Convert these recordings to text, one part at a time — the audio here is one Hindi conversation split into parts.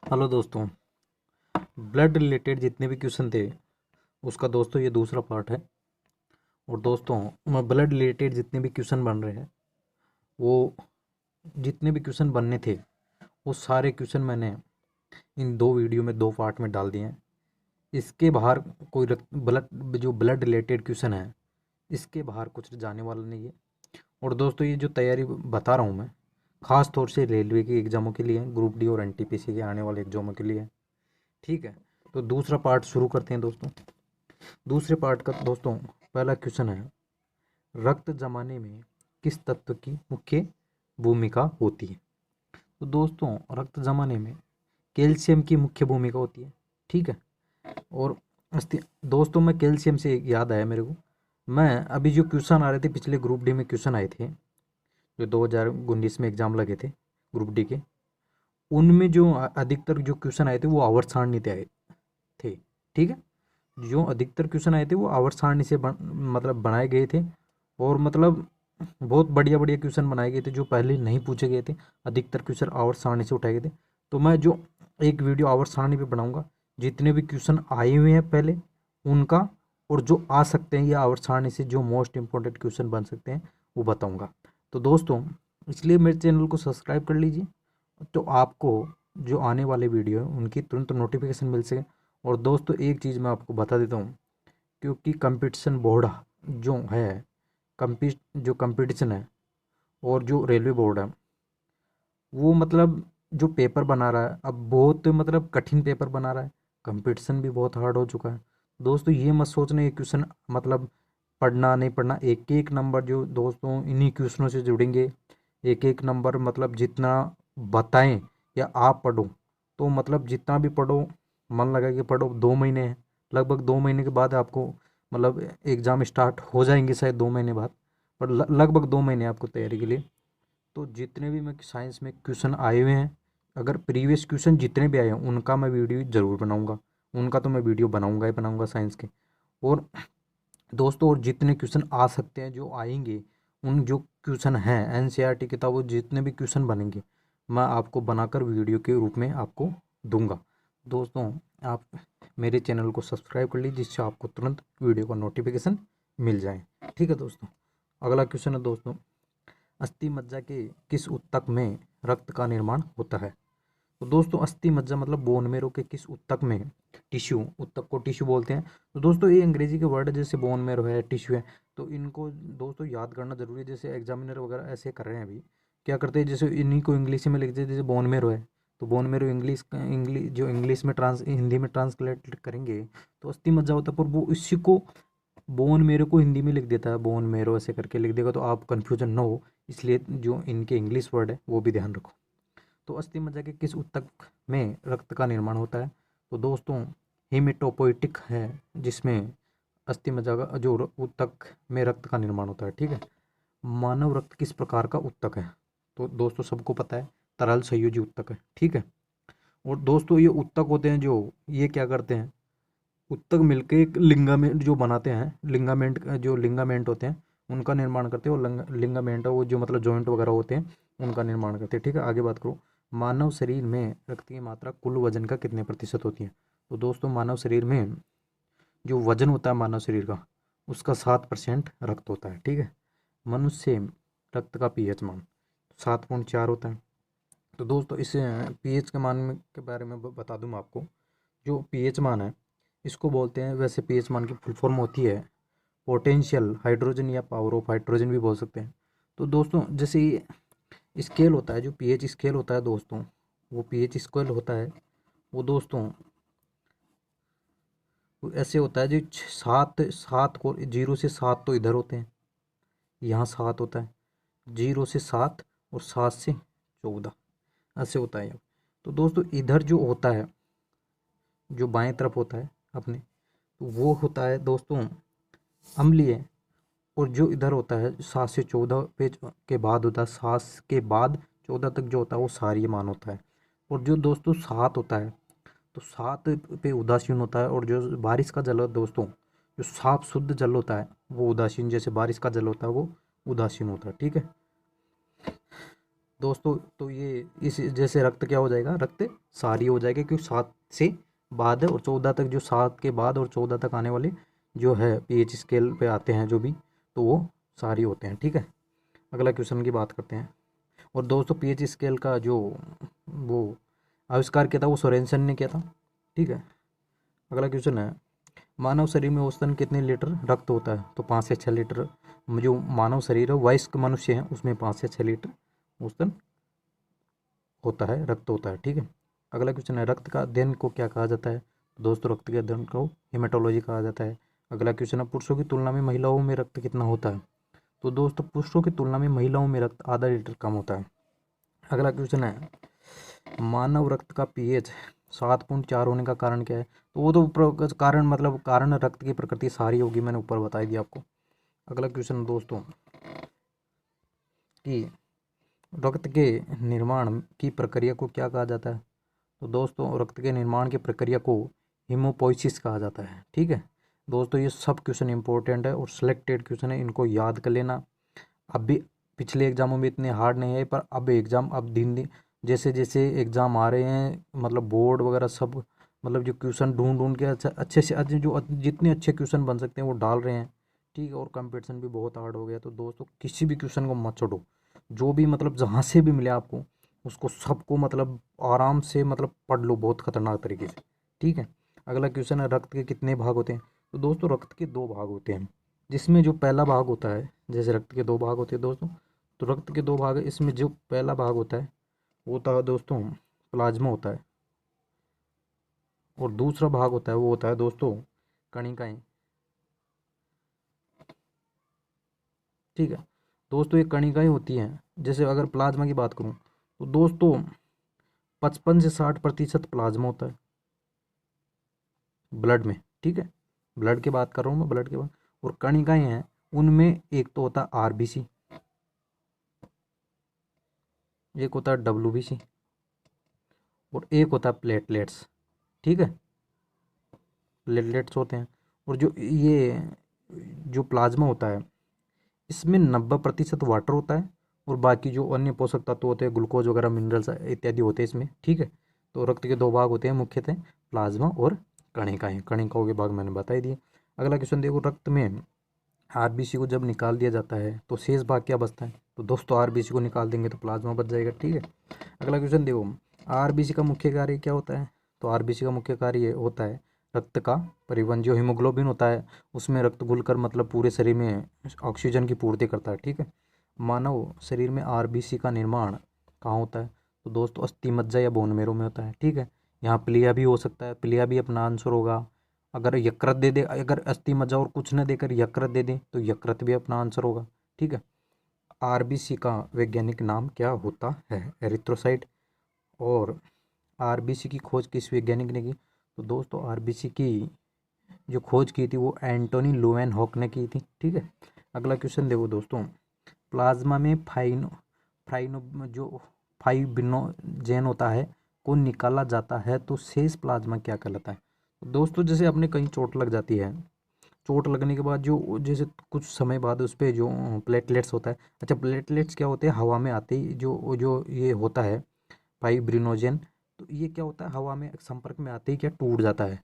हेलो दोस्तों। ब्लड रिलेटेड जितने भी क्वेश्चन थे उसका दोस्तों ये दूसरा पार्ट है। और दोस्तों मैं ब्लड रिलेटेड जितने भी क्वेश्चन बन रहे हैं वो जितने भी क्वेश्चन बनने थे वो सारे क्वेश्चन मैंने इन दो वीडियो में दो पार्ट में डाल दिए हैं। इसके बाहर कोई ब्लड जो ब्लड रिलेटेड क्वेश्चन है इसके बाहर कुछ जाने वाला नहीं है। और दोस्तों ये जो तैयारी बता रहा हूँ मैं ख़ास तौर से रेलवे के एग्ज़ामों के लिए, ग्रुप डी और एनटीपीसी के आने वाले एग्ज़ामों के लिए। ठीक है, तो दूसरा पार्ट शुरू करते हैं दोस्तों। दूसरे पार्ट का दोस्तों पहला क्वेश्चन है, रक्त जमाने में किस तत्व की मुख्य भूमिका होती है। तो दोस्तों रक्त जमाने में कैल्शियम की मुख्य भूमिका होती है। ठीक है। और दोस्तों मैं कैल्शियम से एक याद आया मेरे को, मैं अभी जो क्वेश्चन आ रहे थे पिछले ग्रुप डी में क्वेश्चन आए थे जो 2019 में एग्जाम लगे थे ग्रुप डी के, उनमें जो अधिकतर जो क्वेश्चन आए थे वो आवर्त सारणी से आए थे। ठीक है, जो अधिकतर क्वेश्चन आए थे वो आवर्त सारणी से मतलब बनाए गए थे। और मतलब बहुत बढ़िया बढ़िया क्वेश्चन बनाए गए थे जो पहले नहीं पूछे गए थे। अधिकतर क्वेश्चन आवर्त सारणी से उठाए गए थे। तो मैं जो एक वीडियो आवर्त सारणी पे बनाऊंगा, जितने भी क्वेश्चन आए हुए हैं पहले उनका, और जो आ सकते हैं ये आवर्त सारणी से जो मोस्ट इंपॉर्टेंट क्वेश्चन बन सकते हैं वो बताऊंगा। तो दोस्तों इसलिए मेरे चैनल को सब्सक्राइब कर लीजिए तो आपको जो आने वाले वीडियो है उनकी तुरंत नोटिफिकेशन मिल सके। और दोस्तों एक चीज़ मैं आपको बता देता हूँ, क्योंकि कंपटीशन बोर्ड जो है, जो कंपटीशन है और जो रेलवे बोर्ड है वो मतलब जो पेपर बना रहा है अब बहुत मतलब कठिन पेपर बना रहा है। कंपटीशन भी बहुत हार्ड हो चुका है। दोस्तों ये मत सोचना ये क्वेश्चन मतलब पढ़ना नहीं पढ़ना, एक एक नंबर जो दोस्तों इन्हीं क्वेश्चनों से जुड़ेंगे। एक एक नंबर मतलब जितना बताएं या आप पढ़ो तो मतलब जितना भी पढ़ो मन लगा के पढ़ो। 2 महीने हैं, लगभग 2 महीने के बाद आपको मतलब एग्ज़ाम स्टार्ट हो जाएंगे शायद 2 महीने बाद, पर लगभग 2 महीने आपको तैयारी के लिए। तो जितने भी मैं साइंस में क्वेश्चन आए हुए हैं, अगर प्रीवियस क्वेश्चन जितने भी आए हैं उनका मैं वीडियो ज़रूर बनाऊंगा। उनका तो मैं वीडियो बनाऊंगा ही बनाऊंगा साइंस के। और दोस्तों और जितने क्वेश्चन आ सकते हैं जो आएंगे, उन जो क्वेश्चन हैं एनसीईआरटी किताबों जितने भी क्वेश्चन बनेंगे मैं आपको बनाकर वीडियो के रूप में आपको दूंगा। दोस्तों आप मेरे चैनल को सब्सक्राइब कर लीजिए जिससे आपको तुरंत वीडियो का नोटिफिकेशन मिल जाए। ठीक है दोस्तों, अगला क्वेश्चन है दोस्तों, अस्थि मज्जा के किस ऊतक में रक्त का निर्माण होता है। तो दोस्तों अस्थि मज्जा मतलब बोन मेरो के किस ऊतक में, टिश्यू, ऊतक को टिश्यू बोलते हैं। तो दोस्तों ये अंग्रेजी के वर्ड है, जैसे बोन मेरो है, टिश्यू है, तो इनको दोस्तों याद करना जरूरी है। जैसे एग्जामिनर वगैरह ऐसे कर रहे हैं अभी, क्या करते हैं जैसे इन्हीं को इंग्लिश में लिखते हैं, जैसे बोन मेरो है तो बोन मेरो इंग्लिश जो इंग्लिश में हिंदी में ट्रांसलेट करेंगे तो अस्थि मज्जा होता है, पर वो इसी को बोन मेरो को हिंदी में लिख देता है, बोन मेरो ऐसे करके लिख देगा तो आप कन्फ्यूजन ना हो, इसलिए जो इनके इंग्लिश वर्ड है वो भी ध्यान रखो। तो अस्थि मज्जा के किस ऊतक में रक्त का निर्माण होता है। तो दोस्तों हेमेटोपोइटिक है जिसमें अस्थि मज्जा का जो ऊतक में रक्त का निर्माण होता है। ठीक है, मानव रक्त किस प्रकार का ऊतक है। तो दोस्तों सबको पता है तरल संयोजी ऊतक है। ठीक है, और दोस्तों ये ऊतक होते हैं जो ये क्या करते हैं, ऊतक मिलके एक लिंगामेंट जो बनाते हैं, लिंगामेंट होते हैं उनका निर्माण करते हैं। और लिंगामेंट है वो जो मतलब जॉइंट वगैरह होते हैं उनका निर्माण करते हैं। ठीक है, आगे बात करो, मानव शरीर में रक्त की मात्रा कुल वजन का कितने प्रतिशत होती है। तो दोस्तों मानव शरीर में जो वजन होता है मानव शरीर का उसका 7% रक्त होता है। ठीक है, मनुष्य रक्त का पीएच मान 7.4 होता है। तो दोस्तों इस पीएच के के बारे में बता दूं मैं आपको, जो पीएच मान है इसको बोलते हैं, वैसे पीएच मान की फुल फॉर्म होती है पोटेंशियल हाइड्रोजन या पावर ऑफ हाइड्रोजन भी बोल सकते हैं। तो दोस्तों जैसे ये स्केल होता है, जो पीएच स्केल होता है दोस्तों, वो पीएच स्केल होता है वो दोस्तों वो ऐसे होता है जो सात सात को 0 से 7 तो इधर होते हैं, यहाँ 7 होता है, 0 से 7 और 7 से 14 ऐसे होता है। तो दोस्तों इधर जो होता है जो बाएं तरफ होता है अपने, तो वो होता है दोस्तों अम्लीय। और जो इधर होता है 7 से 14 पेज के बाद होता है, 7 के बाद 14 तक जो होता है वो क्षारीय मान होता है। और जो दोस्तों 7 होता है तो 7 पे उदासीन होता है। और जो बारिश का जल है दोस्तों, जो साफ शुद्ध जल होता है वो उदासीन, जैसे बारिश का जल होता है वो उदासीन होता है। ठीक है, दोस्तों तो ये इस जैसे रक्त क्या हो जाएगा, रक्त सारी हो जाएगा, क्योंकि 7 से बाद और 14 तक, जो 7 के बाद और 14 तक आने वाले जो है पीएच स्केल पे आते हैं जो भी, तो वो सारी होते हैं। ठीक है, अगला क्वेश्चन की बात करते हैं। और दोस्तों पीएच स्केल का जो वो आविष्कार किया था वो सोरेनसन ने किया था। ठीक है, अगला क्वेश्चन है, मानव शरीर में औसतन कितने लीटर रक्त होता है? तो 5 से 6 लीटर। जो मानव शरीर है, वयस्क मनुष्य है, उसमें 5 से 6 लीटर औसतन होता है, रक्त होता है। ठीक है, अगला क्वेश्चन है, रक्त का अध्ययन को क्या कहा जाता है? दोस्तों रक्त के अध्ययन को हेमेटोलॉजी कहा जाता है। अगला क्वेश्चन है, पुरुषों की तुलना में महिलाओं में रक्त कितना होता है? तो दोस्तों पुरुषों की तुलना में महिलाओं में रक्त आधा लीटर कम होता है। अगला क्वेश्चन है, मानव रक्त का पीएच 7.4 होने का कारण क्या है? तो वो तो कारण मतलब कारण रक्त की प्रकृति सारी होगी, मैंने ऊपर बताई दी आपको। अगला क्वेश्चन दोस्तों कि रक्त के निर्माण की प्रक्रिया को क्या कहा जाता है? तो दोस्तों रक्त के निर्माण की प्रक्रिया को हीमोपोइसिस कहा जाता है। ठीक है दोस्तों, ये सब क्वेश्चन इंपॉर्टेंट है और सिलेक्टेड क्वेश्चन है, इनको याद कर लेना। अब भी पिछले एग्जामों में इतने हार्ड नहीं है, पर अब एग्ज़ाम अब दिन दिन जैसे जैसे एग्ज़ाम आ रहे हैं, मतलब बोर्ड वगैरह सब, मतलब जो क्वेश्चन ढूंढ ढूंढ के अच्छा अच्छे से अच्छे जो जितने अच्छे क्वेश्चन बन सकते हैं वो डाल रहे हैं। ठीक है, और कंपटीशन भी बहुत हार्ड हो गया, तो दोस्तों किसी भी क्वेश्चन को मत छोड़ो, जो भी मतलब जहाँ से भी मिले आपको उसको सबको मतलब आराम से मतलब पढ़ लो बहुत खतरनाक तरीके से। ठीक है, अगला क्वेश्चन है, रक्त के कितने भाग होते हैं? तो दोस्तों रक्त के 2 भाग होते हैं, जिसमें जो पहला भाग होता है, जैसे रक्त के 2 भाग होते हैं दोस्तों, तो रक्त के 2 भाग है, इसमें जो पहला भाग होता है वो होता है दोस्तों प्लाज्मा होता है, और दूसरा भाग होता है वो होता है दोस्तों कणिकाएं। ठीक है दोस्तों, ये कणिकाएं होती हैं। जैसे अगर प्लाज्मा की बात करूं तो दोस्तों 55 से 60% प्लाज्मा होता है ब्लड में। ठीक है, ब्लड की बात कर रहा हूँ मैं, ब्लड के बाद, और कणिकाएं हैं उनमें एक तो होता है आरबीसी, एक होता है डब्ल्यूबीसी, और एक होता है प्लेटलेट्स। ठीक है, प्लेटलेट्स होते हैं। और जो ये जो प्लाज्मा होता है इसमें 90% वाटर होता है, और बाकी जो अन्य पोषक तत्व होते हैं, ग्लूकोज वगैरह मिनरल्स इत्यादि होते हैं इसमें। ठीक है, तो रक्त के 2 भाग होते हैं मुख्यतः, प्लाज्मा और कणिकाएं। कणिकाओं के भाग मैंने बता ही दिए। अगला क्वेश्चन देखो, रक्त में आरबीसी को जब निकाल दिया जाता है तो शेष भाग क्या बचता है? तो दोस्तों आरबीसी को निकाल देंगे तो प्लाज्मा बच जाएगा। ठीक है, अगला क्वेश्चन देखो, आरबीसी का मुख्य कार्य क्या होता है? तो आरबीसी का मुख्य कार्य होता है रक्त का परिवहन। जो हीमोग्लोबिन होता है उसमें रक्त घुलकर मतलब पूरे शरीर में ऑक्सीजन की पूर्ति करता है। ठीक है, मानव शरीर में आरबीसी का निर्माण कहाँ होता है? तो दोस्तों अस्थि मज्जा या बोन मेरो में होता है। ठीक है, यहाँ प्लिया भी हो सकता है, प्लिया भी अपना आंसर होगा। अगर यकृत दे दे, अगर अस्थि मज्जा और कुछ न देकर यकृत दे दे तो यकृत भी अपना आंसर होगा। ठीक है, आरबीसी का वैज्ञानिक नाम क्या होता है? एरिथ्रोसाइट। और आरबीसी की खोज किस वैज्ञानिक ने की? तो दोस्तों आरबीसी की जो खोज की थी वो एंटोनी लुवेन हॉक ने की थी। ठीक है, अगला क्वेश्चन देखो दोस्तों, प्लाज्मा में फाइनो जो फाइब्रिनोजेन होता है को निकाला जाता है तो शेष प्लाज्मा क्या कहलाता है? दोस्तों जैसे अपने कहीं चोट लग जाती है, चोट लगने के बाद जो जैसे कुछ समय बाद उस पर जो प्लेटलेट्स होता है, अच्छा प्लेटलेट्स क्या होते हैं, हवा में आते ही जो जो ये होता है फाइब्रिनोजेन, तो ये क्या होता है, हवा में संपर्क में आते ही क्या टूट जाता है।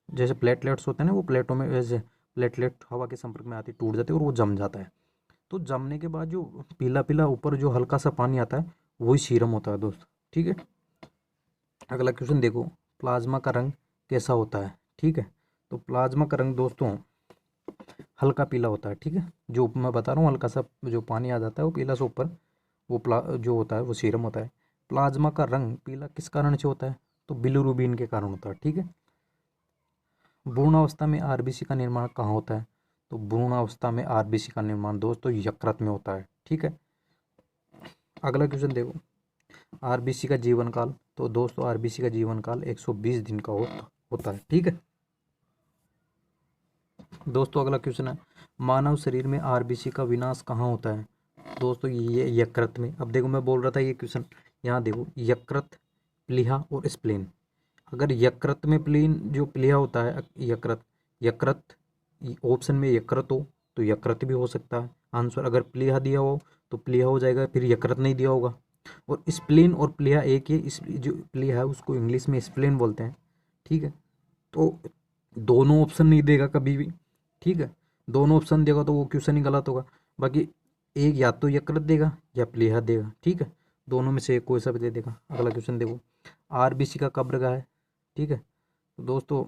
जैसे प्लेटलेट्स होते हैं ना, वो प्लेटों में जैसे प्लेटलेट हवा के संपर्क में आते ही टूट जाते हैं और वो जम जाता है। तो जमने के बाद जो पीला पीला ऊपर जो हल्का सा पानी आता है वही सीरम होता है दोस्त। ठीक है, अगला क्वेश्चन देखो, प्लाज्मा का रंग कैसा होता है? ठीक है, तो प्लाज्मा का रंग दोस्तों हल्का पीला होता है। ठीक है, जो मैं बता रहा हूँ हल्का सा जो पानी आ जाता है वो पीला से ऊपर, वो जो होता है वो सीरम होता है। प्लाज्मा का रंग पीला किस कारण से होता है? तो बिलिरुबिन के कारण होता है। ठीक है, भ्रूणावस्था में आरबीसी का निर्माण कहाँ होता है? तो भ्रूणावस्था में आरबीसी का निर्माण दोस्तों यकृत में होता है। ठीक है, अगला क्वेश्चन देखो, आरबीसी का जीवन काल। तो दोस्तों आरबीसी का जीवन काल 120 दिन का होता है। ठीक है दोस्तों, अगला क्वेश्चन है, मानव शरीर में आरबीसी का विनाश कहाँ होता है? दोस्तों ये यकृत में। अब देखो मैं बोल रहा था ये क्वेश्चन, यहाँ देखो यकृत, प्लीहा और स्प्लीन। अगर यकृत में प्लीन जो प्लीहा होता है, यकृत यकृत ऑप्शन में यकृत हो तो यकृत भी हो सकता है आंसर। अगर प्लीहा दिया हो तो प्लीहा हो जाएगा, फिर यकृत नहीं दिया होगा। और स्प्लीन और प्लीहा एक ही, इस जो प्लीहा है उसको इंग्लिश में स्प्लीन बोलते हैं, ठीक है। तो दोनों ऑप्शन नहीं देगा कभी भी, ठीक है। दोनों ऑप्शन देगा तो वो क्वेश्चन ही गलत होगा। बाकी एक या तो यकृत देगा या प्लीहा देगा, ठीक है। दोनों में से एक कोई सा भी दे देगा। अगला क्वेश्चन देखो, आरबीसी का कब्रगाह है, ठीक है। तो दोस्तों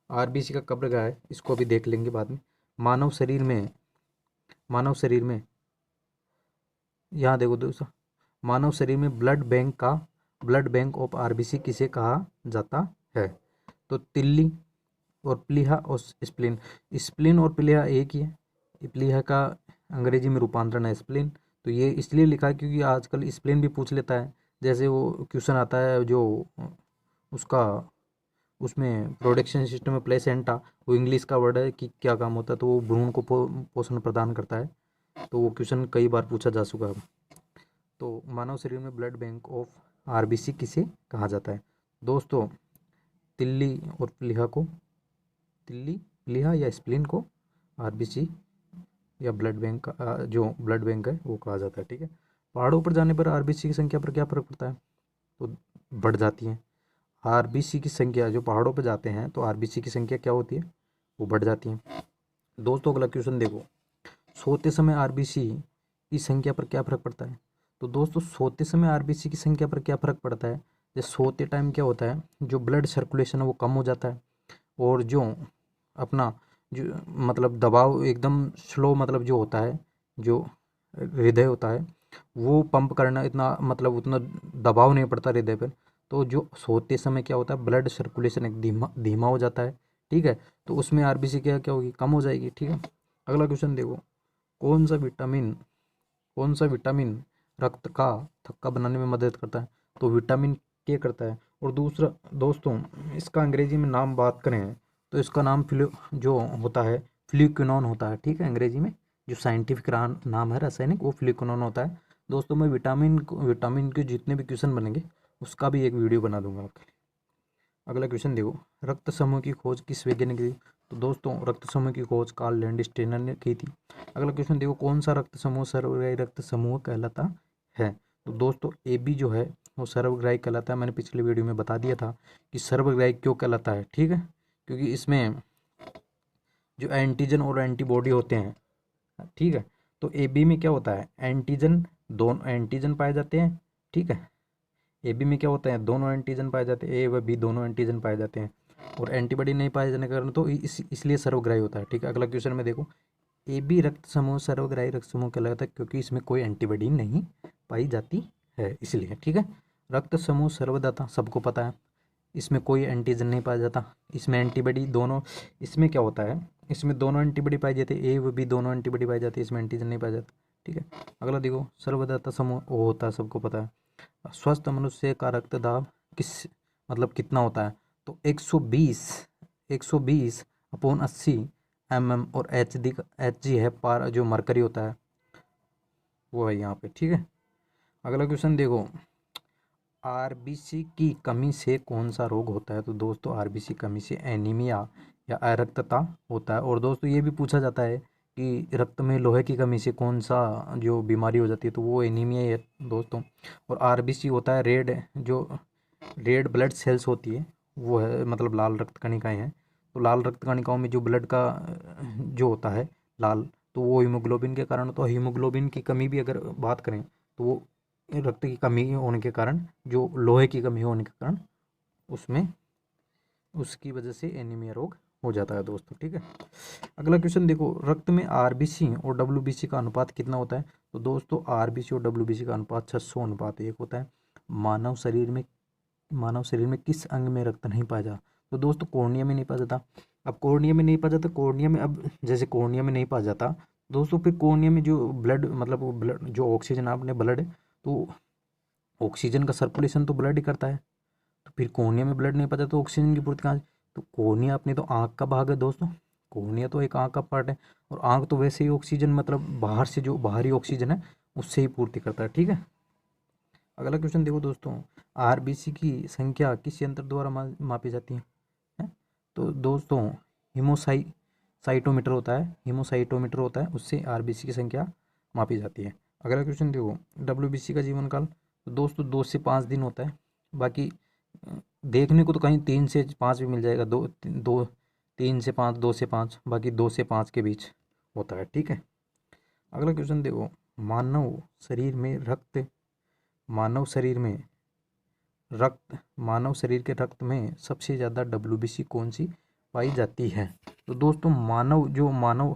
आरबीसी का कब्रगाह है, इसको भी देख लेंगे बाद में। मानव शरीर में, मानव शरीर में, यहाँ देखो दोस्तों, मानव शरीर में ब्लड बैंक ऑफ आरबीसी किसे कहा जाता है? तो तिल्ली और प्लीहा और स्प्लीन। स्प्लीन और प्लीहा एक ही है। प्लीहा का अंग्रेजी में रूपांतरण है स्प्लीन। तो ये इसलिए लिखा है क्योंकि आजकल स्प्लीन भी पूछ लेता है। जैसे वो क्वेश्चन आता है जो उसका, उसमें प्रोडक्शन सिस्टम में प्लेसेंटा, वो इंग्लिश का वर्ड है कि क्या काम होता है, तो वो भ्रूण को पोषण प्रदान करता है। तो वो क्वेश्चन कई बार पूछा जा चुका है। तो मानव शरीर में ब्लड बैंक ऑफ आरबीसी किसे कहा जाता है? दोस्तों तिल्ली और प्लीहा को, तिल्ली प्लीहा या स्प्लीन को आरबीसी या ब्लड बैंक जो ब्लड बैंक है वो कहा जाता है, ठीक है। पहाड़ों पर जाने पर आरबीसी की संख्या पर क्या फर्क पड़ता है? तो बढ़ जाती है। आरबीसी की संख्या, जो पहाड़ों पर जाते हैं तो आरबीसी की संख्या क्या होती है? वो बढ़ जाती है। दोस्तों अगला क्वेश्चन देखो, सोते समय आरबीसी की संख्या पर क्या फर्क पड़ता है? तो दोस्तों सोते समय आरबीसी की संख्या पर क्या फर्क पड़ता है? जैसे सोते टाइम क्या होता है, जो ब्लड सर्कुलेशन है वो कम हो जाता है, और जो अपना जो मतलब दबाव एकदम स्लो, मतलब जो होता है, जो हृदय होता है वो पंप करना इतना, मतलब उतना दबाव नहीं पड़ता हृदय पर। तो जो सोते समय क्या होता है, ब्लड सर्कुलेशन एक धीमा धीमा हो जाता है, ठीक है। तो उसमें आरबीसी क्या क्या होगी, कम हो जाएगी, ठीक है। अगला क्वेश्चन देखो, कौन सा विटामिन, कौन सा विटामिन रक्त का थक्का बनाने में मदद करता है? तो विटामिन के करता है। और दूसरा दोस्तों, इसका अंग्रेजी में नाम बात करें तो इसका नाम जो होता है फ्लूकिनोन होता है, ठीक है। अंग्रेजी में जो साइंटिफिक नाम है रासायनिक, वो फ्लूकिनोन होता है। दोस्तों मैं विटामिन के जितने भी क्वेश्चन बनेंगे उसका भी एक वीडियो बना दूंगा आपके लिए। अगला क्वेश्चन देखो, रक्त समूह की खोज किस वैज्ञानिक ने की? तो दोस्तों रक्त समूह की खोज कार्ल लैंडस्टेनर ने की थी। अगला क्वेश्चन देखो, कौन सा रक्त समूह सर्वग्राही रक्त समूह कहलाता है? तो दोस्तों ए बी जो है वो सर्वग्राही कहलाता है। मैंने पिछले वीडियो में बता दिया था कि सर्वग्राही क्यों कहलाता है, ठीक है। क्योंकि इसमें जो एंटीजन और एंटीबॉडी होते हैं, ठीक है। तो ए बी में क्या होता है, एंटीजन, दोनों एंटीजन पाए जाते हैं, ठीक है। ए बी में क्या होता है, दोनों एंटीजन पाए जाते हैं, ए व बी दोनों एंटीजन पाए जाते हैं, और एंटीबॉडी नहीं पाए जाने के कारण तो इसलिए सर्वग्राही होता है, ठीक है। अगला क्वेश्चन में देखो, ए बी रक्त समूह सर्वग्राही रक्त समूह कहलाता है क्योंकि इसमें कोई एंटीबॉडी नहीं पाई जाती है, इसलिए, ठीक है। रक्त समूह सर्वदाता सबको पता है, इसमें कोई एंटीजन नहीं पाया जाता, इसमें एंटीबॉडी दोनों, इसमें क्या होता है, इसमें दोनों एंटीबॉडी पाई जाती है, ए व बी दोनों एंटीबॉडी पाई जाती है, इसमें एंटीजन नहीं पाया जाता, ठीक है। अगला देखो, सर्वदाता समूह वो होता है, सबको पता है। स्वस्थ मनुष्य का रक्त दाब किस, मतलब कितना होता है? तो 120 अपॉन 80 mm, और एच जी है पार, जो मरकरी होता है वो है यहाँ पे, ठीक है। अगला क्वेश्चन देखो, आरबीसी की कमी से कौन सा रोग होता है? तो दोस्तों आरबीसी कमी से एनीमिया या अरक्तता होता है। और दोस्तों ये भी पूछा जाता है कि रक्त में लोहे की कमी से कौन सा जो बीमारी हो जाती है, तो वो एनीमिया ही है दोस्तों। और आरबीसी होता है जो रेड ब्लड सेल्स होती है, वो है मतलब लाल रक्त कणिकाएं हैं। तो लाल रक्त कणिकाओं में जो ब्लड का जो होता है लाल, तो वो हीमोग्लोबिन के कारण, तो हीमोग्लोबिन की कमी भी अगर बात करें तो वो रक्त की कमी होने के कारण, जो लोहे की कमी होने के कारण उसमें, उसकी वजह से एनीमिया रोग हो जाता है दोस्तों, ठीक है। अगला क्वेश्चन देखो, रक्त में आरबीसी और डब्ल्यूबीसी का अनुपात कितना होता है? तो दोस्तों आरबीसी और डब्ल्यूबीसी का अनुपात 600:1 होता है। मानव शरीर में, मानव शरीर में किस अंग में रक्त नहीं पाया जाता? तो दोस्तों कॉर्निया में नहीं पाया जाता। अब कॉर्निया में नहीं पाया जाता, कॉर्निया में अब जैसे कॉर्निया में नहीं पाया जाता दोस्तों, फिर कॉर्निया में जो ब्लड, मतलब वो ब्लड जो ऑक्सीजन आपने ब्लड है, तो ऑक्सीजन का सर्कुलेशन तो ब्लड ही करता है। तो फिर कॉर्निया में ब्लड नहीं पाता तो ऑक्सीजन की पूर्ति कहाँ से? तो कॉर्निया अपनी तो आँख का भाग है दोस्तों, कॉर्निया तो एक आँख का पार्ट है, और आँख तो वैसे ही ऑक्सीजन, मतलब बाहर से जो बाहरी ऑक्सीजन है उससे ही पूर्ति करता है, ठीक है। अगला क्वेश्चन देखो दोस्तों, आरबीसी की संख्या किस यंत्र द्वारा मापी जाती है? तो दोस्तों साइटोमीटर होता है, हीमोसाइटोमीटर होता है, उससे आरबीसी की संख्या मापी जाती है। अगला क्वेश्चन देखो, WBC का जीवन काल तो दोस्तों 2 से 5 दिन होता है। बाकी देखने को तो कहीं 3 से 5 भी मिल जाएगा, 3 से 5, 2 से 5, बाकी 2 से 5 के बीच होता है, ठीक है। अगला क्वेश्चन देखो, मानव शरीर में रक्त मानव शरीर के रक्त में सबसे ज़्यादा WBC कौन सी पाई जाती है? तो दोस्तों मानव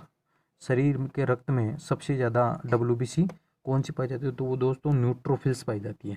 शरीर के रक्त में सबसे ज़्यादा WBC कौन सी पाई जाती है? तो वो दोस्तों न्यूट्रोफिल्स पाई जाती है।